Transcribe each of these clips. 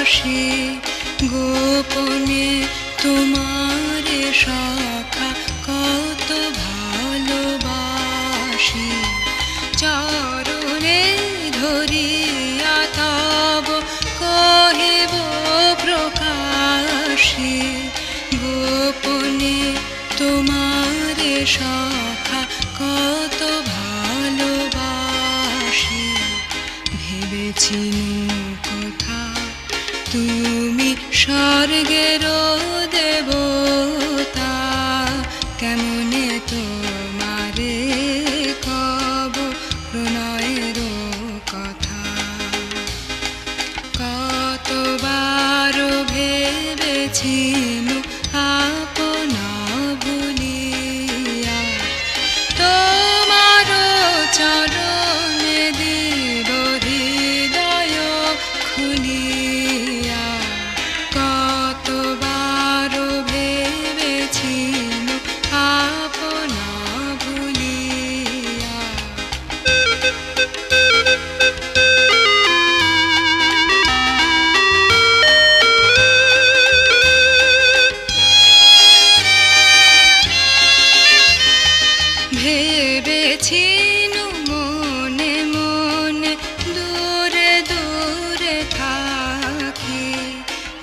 ভালোবাসি গোপনে তোমারে সখা কত ভালোবাসি চরণে ধরিয়া তব কহিব প্রকাশে গোপনে তোমারে সখা কত ভালোবাসি ভেবেছি কথা তুমি স্বর্গের দেবতা কেমনে তোমারে কব প্রণয়ের কথা কতবার ভেবেছি আপনা ভুলিয়া তোমার চরণে দিব হৃদয় খুলিয়া কতবার ভেবেছি আপনা ভুলিয়া ভেবেছি মনে মনে দূরে দূরে থাকি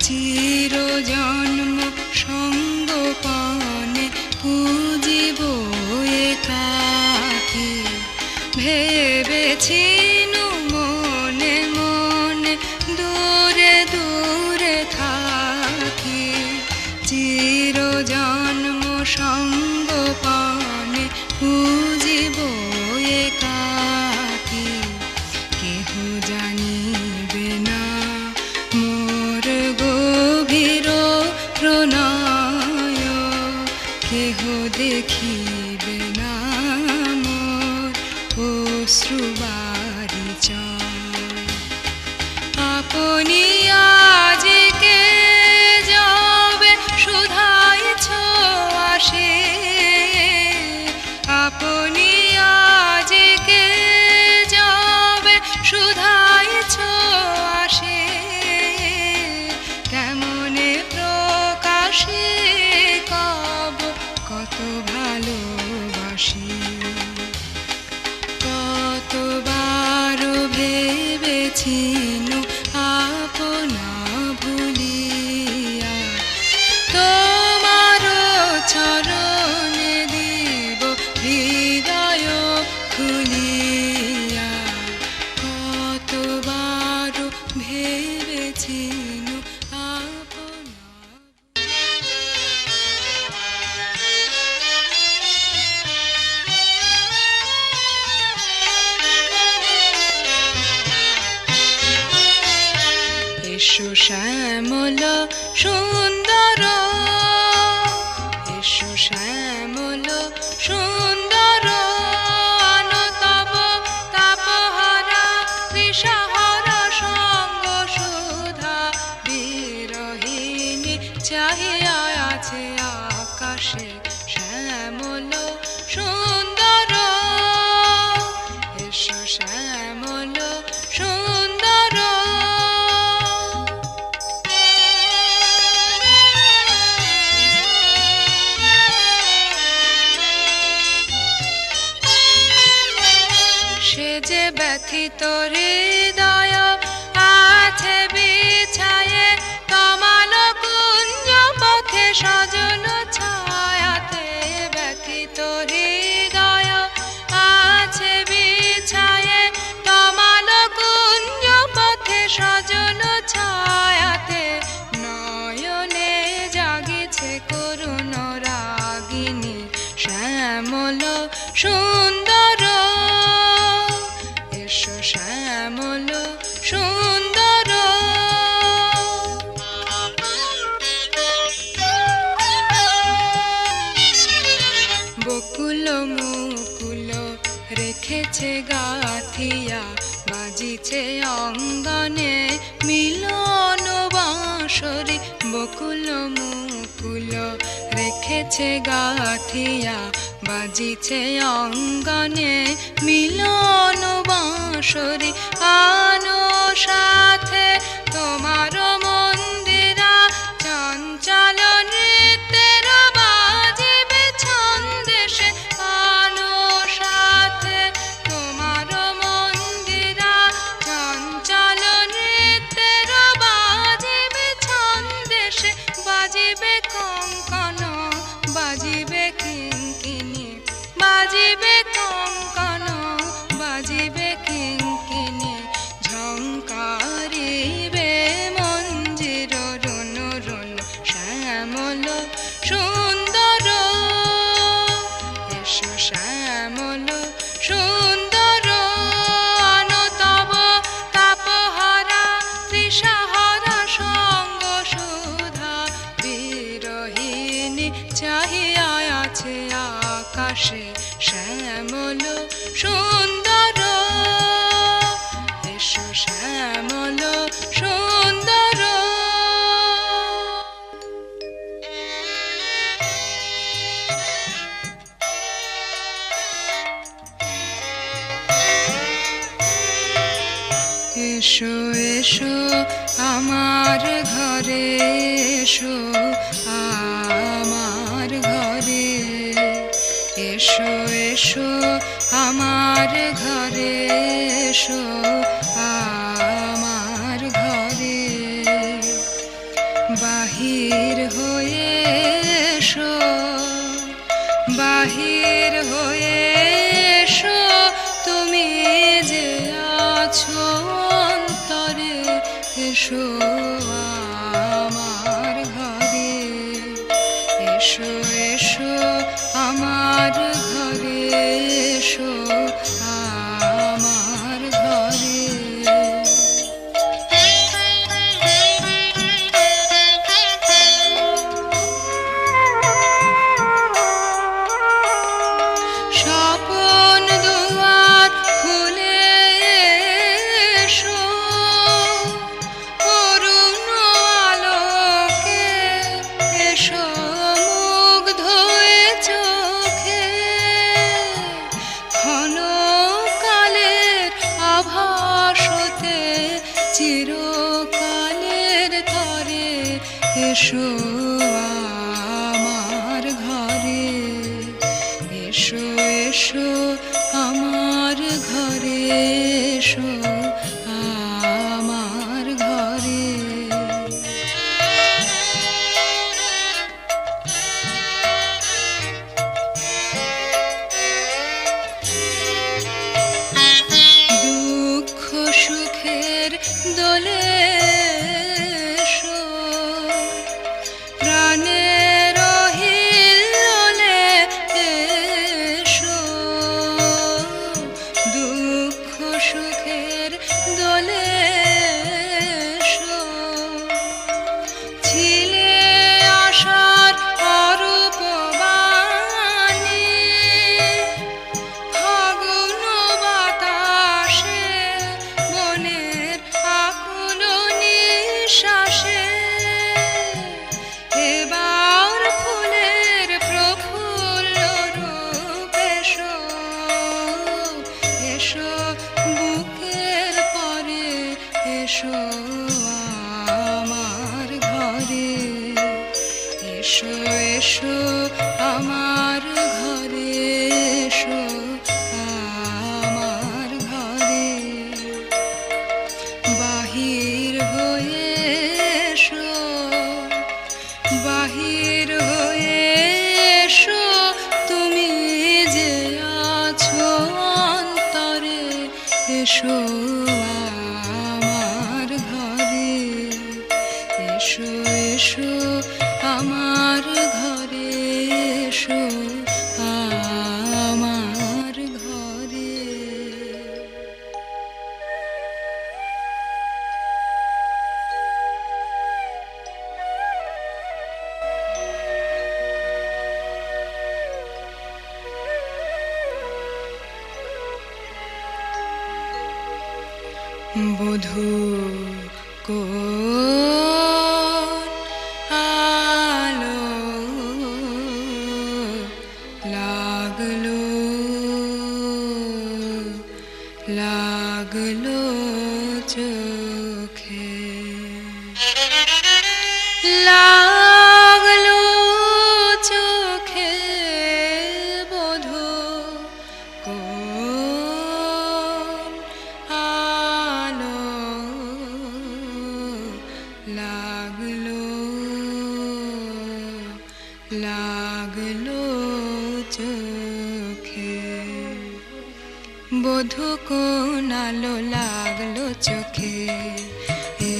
চির জন্ম সঙ্গোপনে পুজিব একাকী ভেবেছি মনে মনে দূরে দূরে থাকি চির জন্ম সঙ্গোপনে পুজিব একাকী কেহ জানিবে না মোর গভীর প্রণয় কেহ দেখিবে না মোর অশ্রুবারি চয় আপনি আজকে যাবে শুধাইছ আসে আপনি আজকে যাবে শুধাইছ আসে কেমনে প্রকাশে কব কত ভালোবাসি কতবার ভেবেছি আপনা ভুলিয়া তোমার চরণে দিব হৃদয় খুলিয়া কতবার ভেবেছি আপনা এসো শ্যামল সুন্দর এসো শ্যামল সুন্দর তব তাপহারা বিষহরা সঙ্গ সুধা বিরহিণী চাহিয়া আছে আকাশে শ্যামল সুন্দর এসো শ্যামল সুন্দর সে যে ব্যথিত হৃদয় আছে বিছায়ে তমাল কুঞ্জ পথে সজন ছায়াতে ব্যথিত হৃদয় আছে বিছায়ে তমাল কুঞ্জ পথে সজন ছায়াতে নয়নে জাগিছে করুণ রাগিনী শ্যামল সুন্দর এসো শ্যামল সুন্দর বকুল মুকুল রেখেছে গাথিয়া বাজিছে অঙ্গনে মিলন বাঁশরি বকুল মুকুল রেখেছে গাথিয়া বাজিছে অঙ্গনে মিলন বাঁশরি আনো সাথে তোমার এসো শ্যামল সুন্দর। এসো এসো আমার ঘরে, এসো আমার ঘরে, এসো এসো আমার ঘরে, এসো আমার ঘরে। বাহির হয়ে এসো, বাহির হয়ে এসো, তুমি যে আছো অন্তরে, এসো আমার ঘরে, এসো এসো আমার ঘরে, এসো আমার ঘরে। স্বপন দুয়ার খুলে এসো, অরুণ আলোকে এসো, মুগ্ধ হয়ে চোখে ক্ষণ কালের আভাসতে, চিরকালের তরে, এসো আমার ঘরে, এসো এসো আমার ঘরে, এসো আমার ঘরে। দুঃখ সুখের দোলে এসো, প্রাণের হিল্লোলে এসো, দুঃখ সুখের দোলে এসো। ছিলে আশার অরূপ বাণী, ফাগুন বাতাসে, বনের আকুল নিঃশ্বাসে, এবার ফুলের প্রফুল্ল রূপ এসো, এসো বুকের পরে, এসো আমার ঘরে, এসো এসো আমার ঘরে, এসো আমার ঘরে। বাহির হয়ে এসো, বাহির হয়ে এসো, তুমি যে আছো অন্তরে, এসো আমার ঘরে, এসো এসো আমার ঘরে, এসো আমার ঘরে। বধূ কোন আলো লাগলো, লাগলো চোখে, লাগলো চোখে, বধূ কোন আলো লাগলো, লাগলো চোখে। বধূ কোন আলো লাগলো চোখে, এ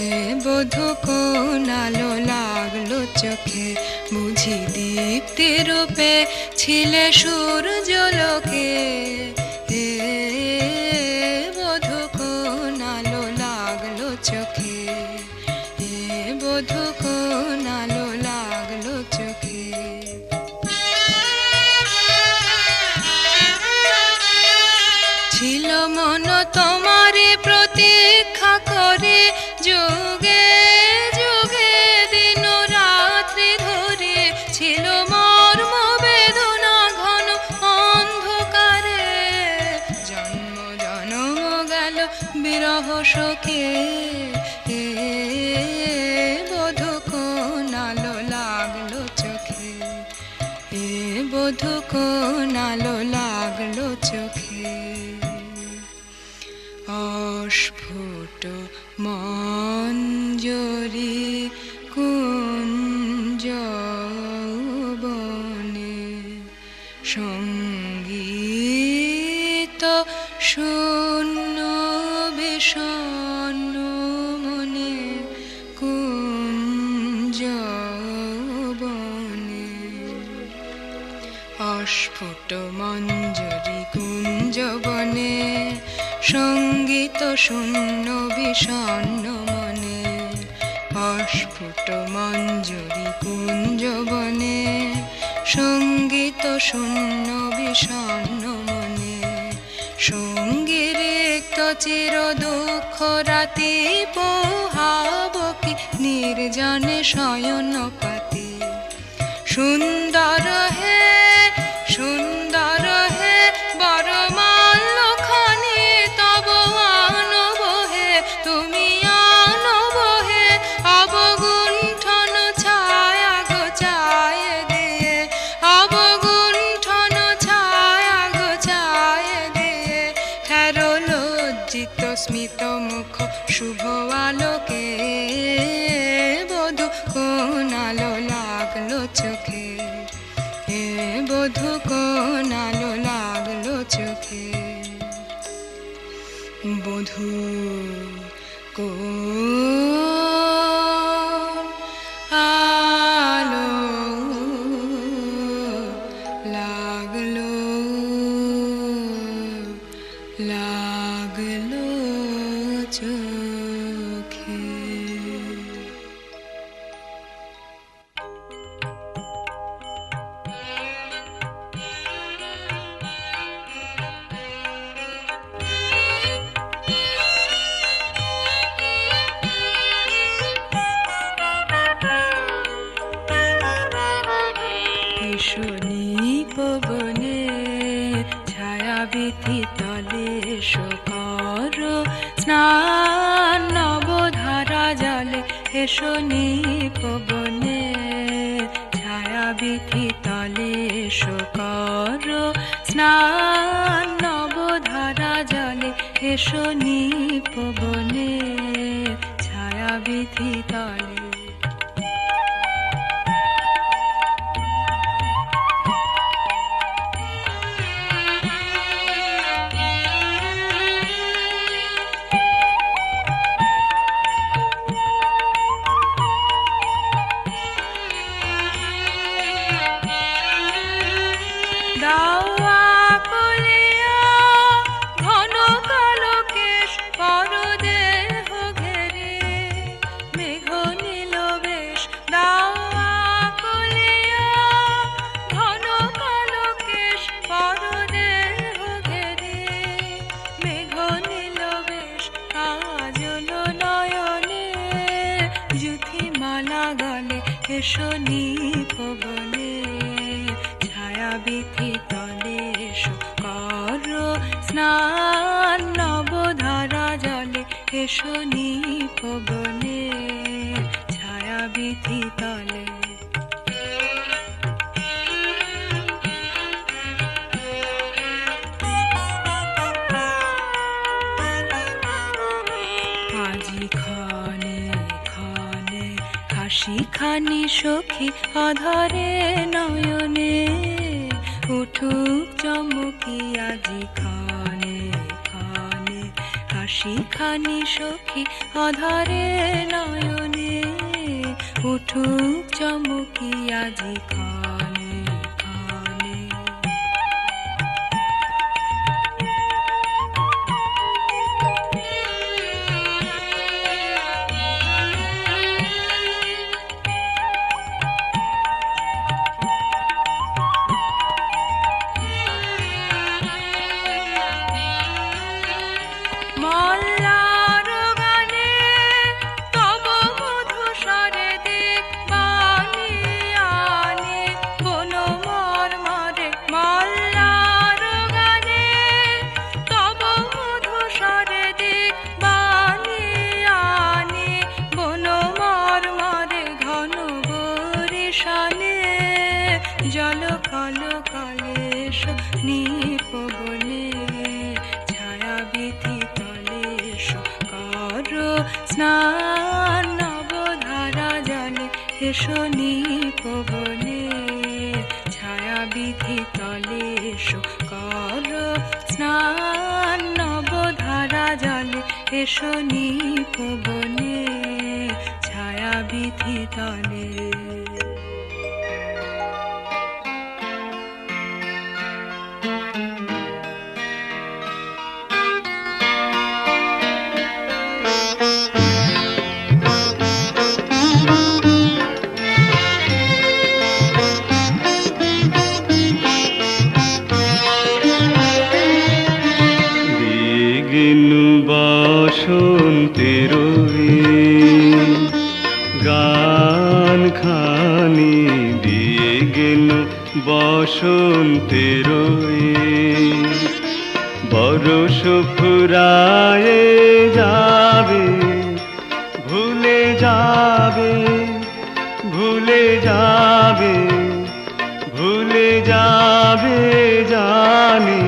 বধূ কোন আলো লাগলো চোখে, বুঝি দীপ্তি রূপে ছিলে সূর্যলোকে, এ বধূ কোন আলো লাগলো চোখে, এ বধূ কোন আলো লাগলো চোখে। ছিল মন তোমারে প্রতি শোকে বধূ কোন আলো লাগলো চোখে বধূ কোন আলো লাগলো চোখে অস্ফুট মঞ্জরি কুঞ্জ বনে সঙ্গীত শূন্য বিষণ্ণ মনে কুঞ্জ বনে অস্ফুট মঞ্জরি কুঞ্জ বনে সঙ্গীত শূন্য বিষণ্ণ মনে অস্ফুট মঞ্জরি কুঞ্জ বনে সঙ্গীত শূন্য বিষণ্ণ মনে সঙ্গীর এক চির দুঃখ রাতি পোহাবকি নির্জনে শয়ন পাতি সুন্দর হে সুন্দর হে বড় মাল্য খানি তব আনব হে তুমি আনব হে অবগুণ্ঠন ছায়া গোছায় দিয়ে অবগুণ্ঠন ছায়া গোছায় দিয়ে হেরো লজ্জিত স্মিত মুখ শুভ আলোকে বধূ কোন আলো লাগলো চোখে বধূ কোন আলো লাগলো চোখে বধূ কোন আলো লাগলো লাগলো চোখে পবনে ছায়া বিধি তলে শোকর স্নান নবধারা জলে হেসনি পবনে ছায়া বিধি তলে শোকর স্নান নবধারা জলে হেসনি পবনে ছায়া বিধি তলে হেসনি পবনে ছায়া বিধি তলে শোকর স্নান নবধারা জলে হেসনি পবনে ছায়া বিধি তলে আজি ক্ষণে ক্ষণে হাসিখানি সখী অধরে নয়নে উঠুক চমকি আজি ক্ষণে ক্ষণে হাসিখানি সখী অধরে নয়নে উঠুক চমকি আজি ক্ষণে ক্ষণে মল্লার গানে তব মধুস্বরে দিক বাণী আনে স্নান নবধারা জলে এসো নিপবনে ছায়া বিধি তলে এসো কর স্নান নবধারা জলে এসো নিপবনে ছায়া বিধি তলে। বসন্তের গান খানি দিয়ে গেল বসন্তের বরষ ফুরায়ে যাবে ভুলে যাবে ভুলে যাবে ভুলে যাবে জানি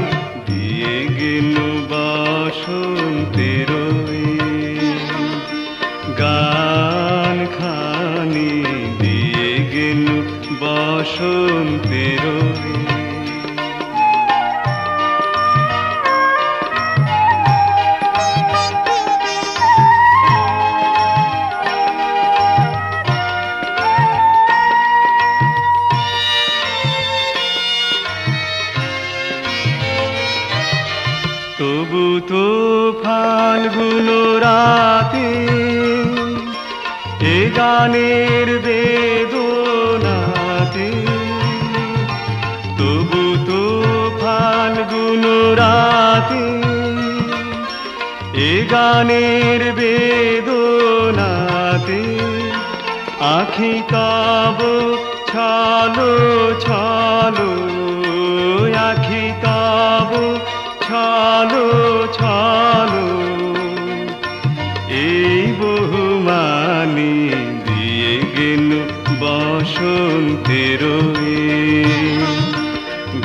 দিয়ে গেল বসন্তের গান খানি দিয়ে গেল বসন্তের তবু তো ফাল্গুন রাতে এ গানের বেদনাতে তবু তো ফাল্গুন রাতে এ গানের বেদনাতে আখি কাব ছলো ছলো আখি কাব ছলো ছলো এই বহুমানি দিয়ে গেল বসন্তের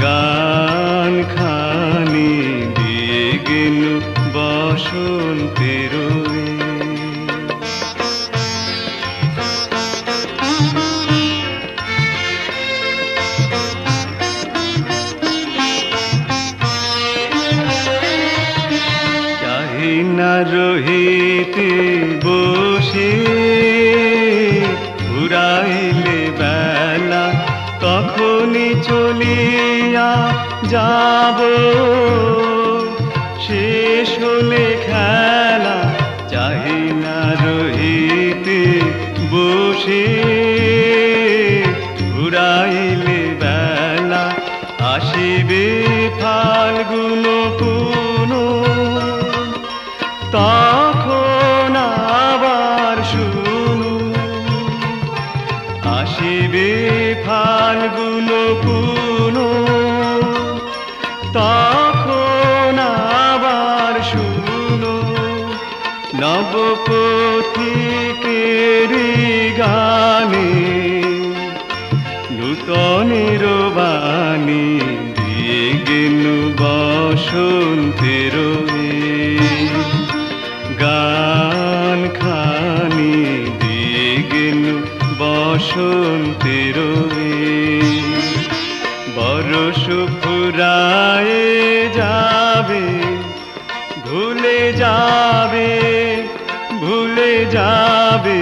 গান খানি দিয়ে গেল বসন্তের না রহিতে বসে ফুরাইলে বেলা তখনই চলিয়া যাব শেষ হলে খেলা চাহি না রহিতে বসে ফুরাইলে বেলা আসিবে ফাল্গুন পুন তখন আবার শুনু আসিবে ফাল্গুন পুন তখন আবার শুনু নবপথিকের গানে নূতনের বাণী দিয়ে গেল বসন্তের গান খানি দিয়ে গেল বসন্তের বরষ ফুরায়ে যাবে ভুলে যাবে ভুলে যাবে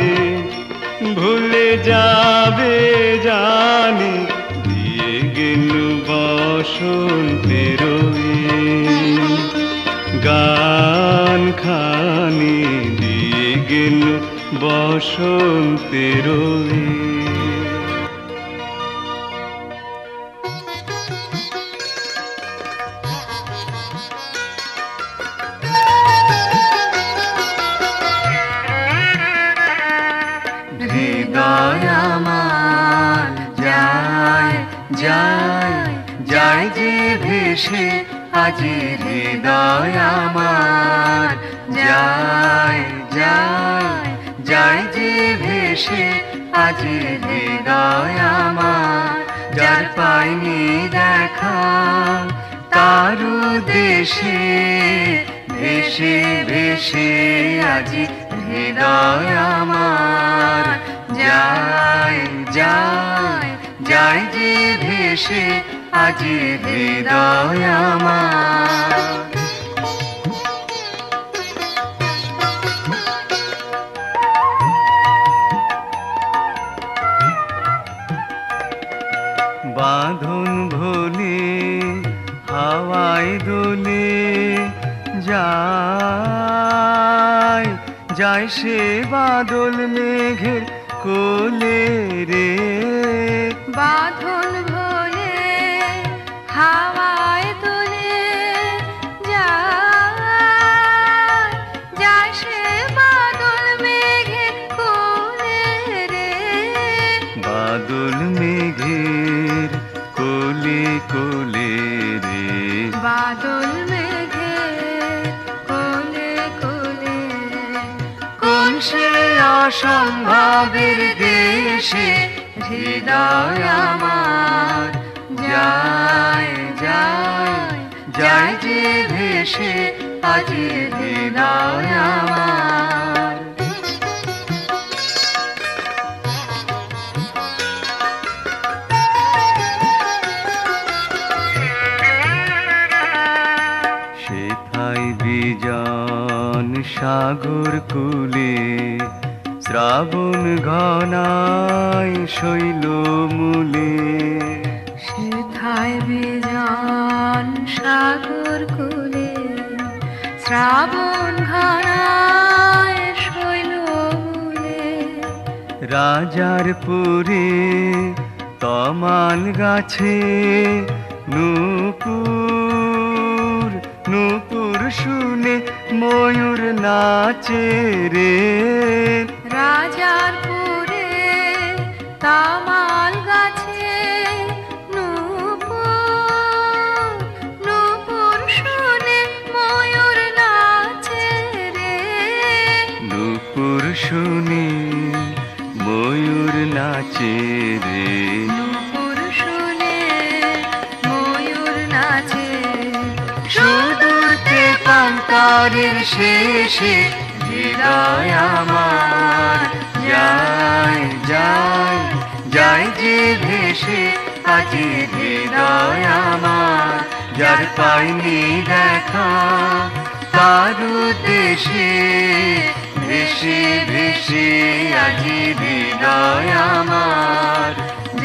ভুলে যাবে জানি দিয়ে গেল বসন্তের গান খানি দিয়ে গেল বসন্তের হৃদয় আমার যায় যায় যায় যে ভেসে আজি হৃদয় আমার যায় যায় যায় যে ভেসে আজি হৃদয় আমার যার পাইনি দেখা তার দেশে ভেসে ভেসে আজি হৃদয় আমার যায় যায় যায় যে ভেসে আজি হৃদয় আমার। বাঁধন ভোলে হাওয়ায় দোলে যায় যায় সে বাদল মেঘের কোলে রে। বাঁধন ভোলে হাওয়ায় দোলে যায় যায় সে বাদল মেঘের কোলে রে। বাদল মেঘের কোলে কোলে রে। বাদল মেঘের কোলে কোলে কোন সে অসম্ভবের দেশে হৃদয় আমার যায় যায় যায় যে ভেসে আজি হৃদয় আমার। সেথায় বিজন সাগর কূলে শ্রাবণ ঘনায় শৈল মূলে। সেথায় বিজন সাগর কূলে শ্রাবণ ঘনায় শৈল মূলে। রাজার পুরে তমাল গাছে নূপুর নূপুর শুনে ময়ূর নাচে রে। রাজার পুরে তামাল গাছে নূপুর নূপুর শুনে ময়ূর নাচে রে। নূপুর শুনে ময়ূর নাচে রে। নূপুর শুনে ময়ূর নাচে সুদূরতে পান্তারের শেষে হৃদয় আমার যায় যায় যায় যে ভেসে আজি হৃদয় আমার। যার পাইনি দেখা তার উদ্দেশে ভেসে ভেসে আজি হৃদয় আমার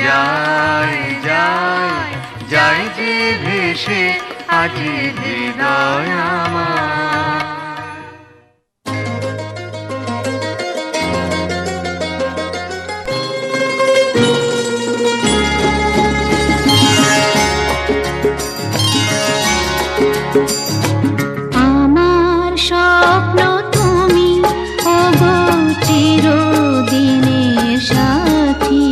যায় যায় যায় যে ভেসে আজি হৃদয় আমার। আমার স্বপ্ন তুমি ওগো চিরদিনের সাথী।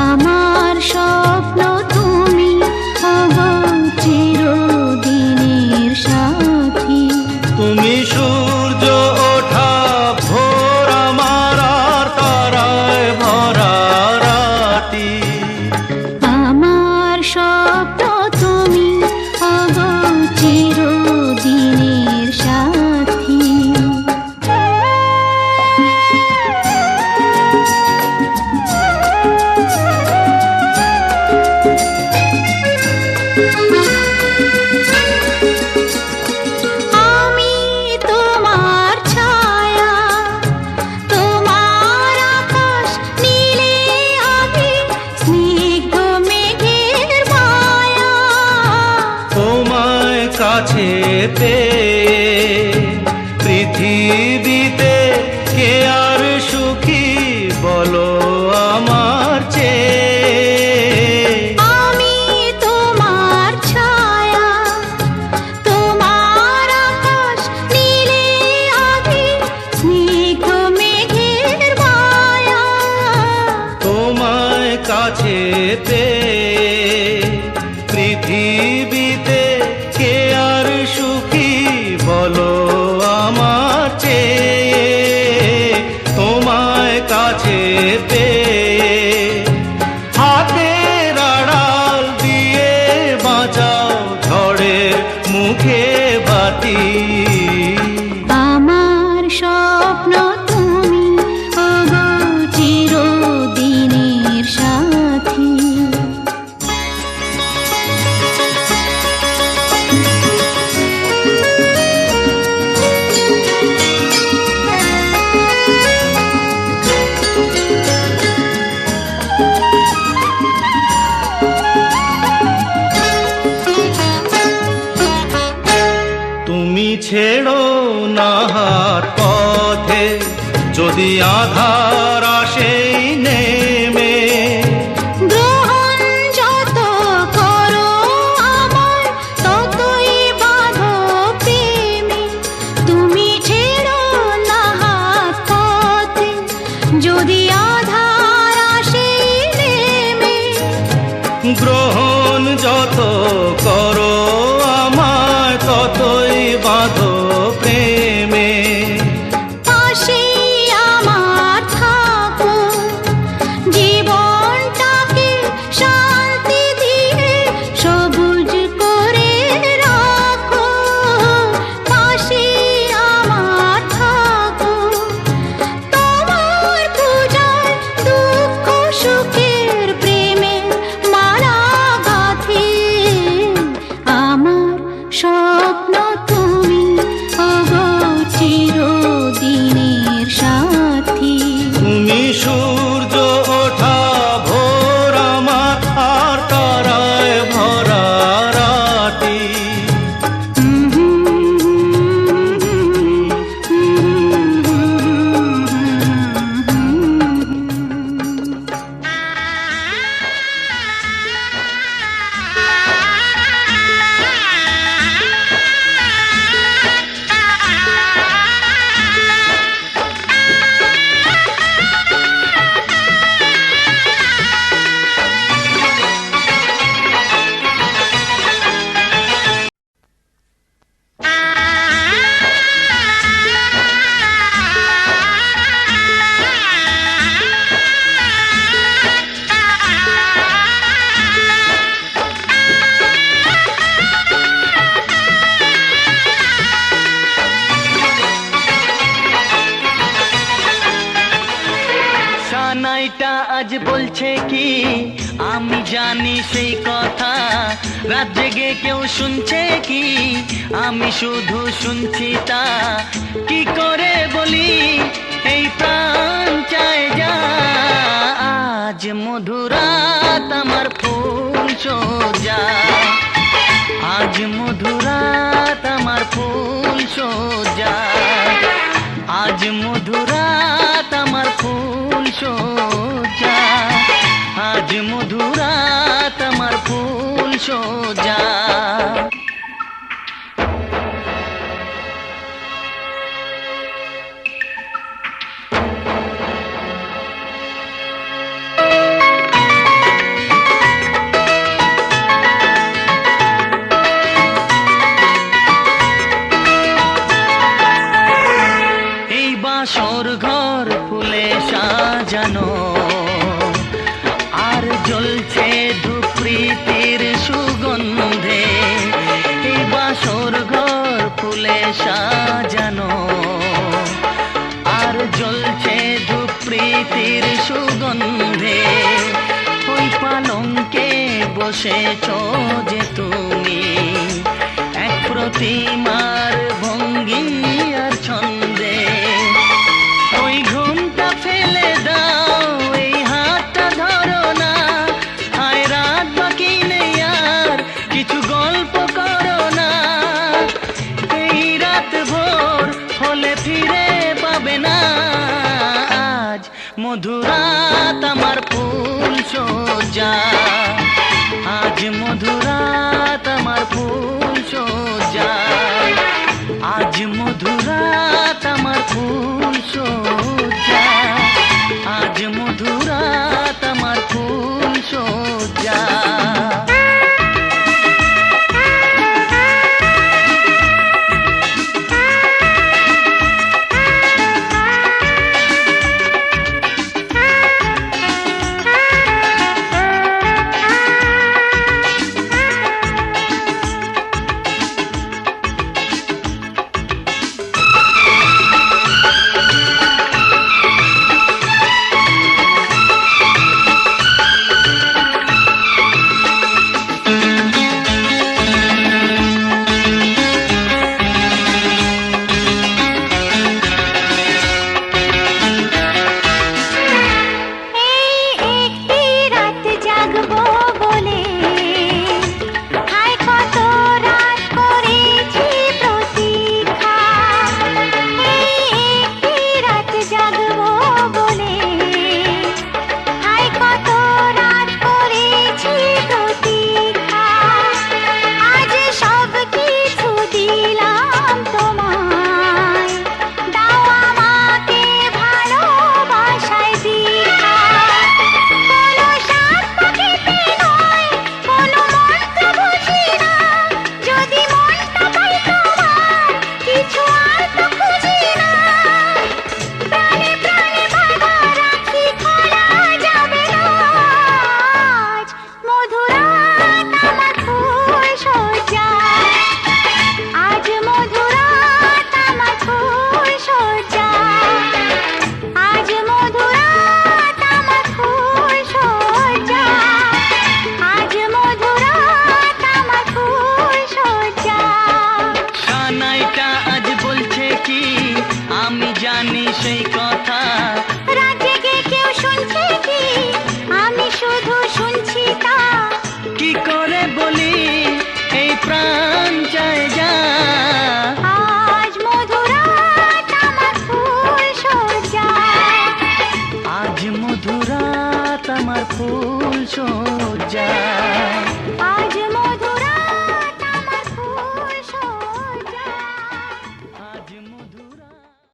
আমার স্বপ্ন তুমি ওগো চিরদিনের সাথী। তুমি সূর্য ওঠা ভোর আমার আর তারায় ভরা রাতি। আমার স্বপ্ন তুমি ওগো চিরদিনের সাথী। আমি তোমার ছায়া, তোমার আকাশ নীলে আমি স্নিগ্ধ মেঘের মায়া। তোমায় কাছে পেয়ে পৃথিবীতে কে আর সুখী বলো আমার চেয়ে। আমি তোমার ছায়া, তোমার আকাশ নীলে আমি স্নিগ্ধ মেঘের মায়া। তোমায় কাছে পেয়ে পৃথিবীতে কে আর সুখী বলো আমার চেয়ে। তোমায় কাছে পেয়ে হাতের আড়াল দিয়ে বাঁচাও ঝড়ের মুখে বাতি। যদি আধার আসে নেমে, গ্রহণ যত করো আমার ততই বাঁধো প্রেমে, তুমি ছেড়ো না হাত পথে যদি আধার আসে নেমে। গ্রহণ যত করো আমায় ততই বাঁধো প্রেমে। পাশে আমার থাকো, জীবনটাকে শান্তি দিয়ে সবুজ করে রাখো। পাশে আমার থাকো, তোমার পূজার দুঃখ সুখের প্রেমের মালা গাঁথি। আমার স্বপ্ন তুমি ওগো চিরদিনের সাথী। তুমি সূর্য ওঠা ভোর আমার আর তারায় ভরা রাতি। সানাইটা আজ বলছে কি আমি জানি সেই কথা, রাত জেগে কেউ শুনছে কি আমি শুধু শুনছি তা। কি করে বলি এই প্রাণ চায় যা, আজ মধুরাত আমার ফুল সোজা। আজ মধুরাত আমার ফুল সোজা। আজ মধুরাত আমার ফুল সোজা। আজ মধুরাত আমার ফুল সোজা। এই বাসর ঘর ফুলে সাজানো, আর জ্বলছে ধূপ প্রীতির সুগন্ধে। এই বাসর ঘর ফুলে সাজানো, আর জ্বলছে ধূপ প্রীতির সুগন্ধে। ওই পালঙ্কে বসেছ যে তুমি, এক প্রতিমার ভঙ্গি আর ছন্দে। ওই ঘুমটা ফেলে দাও, এই হাতটা ধরো না, আয় রাত বাকি নেই আর কিছু গল্প করো না। এই রাত ভোর হলে ফিরে পাবে না, আজ মধুরাত আমার ফুল সোজা। আজ মধুরাত আমার ফুল সোজা। আজ মধুরাত আমার ফুল সোজা। আজ মধুরাত আমার ফুল সোজা। জানি সেই কথা। রাত জেগে কেউ শুনছে কি, আমি শুধু শুনছি তা। কি করে বলি এই প্রাণ চায় যা। আজ মধুরাত আমার ফুল সজ্জা, আজ মধুরাত আমার ফুল সজ্জা।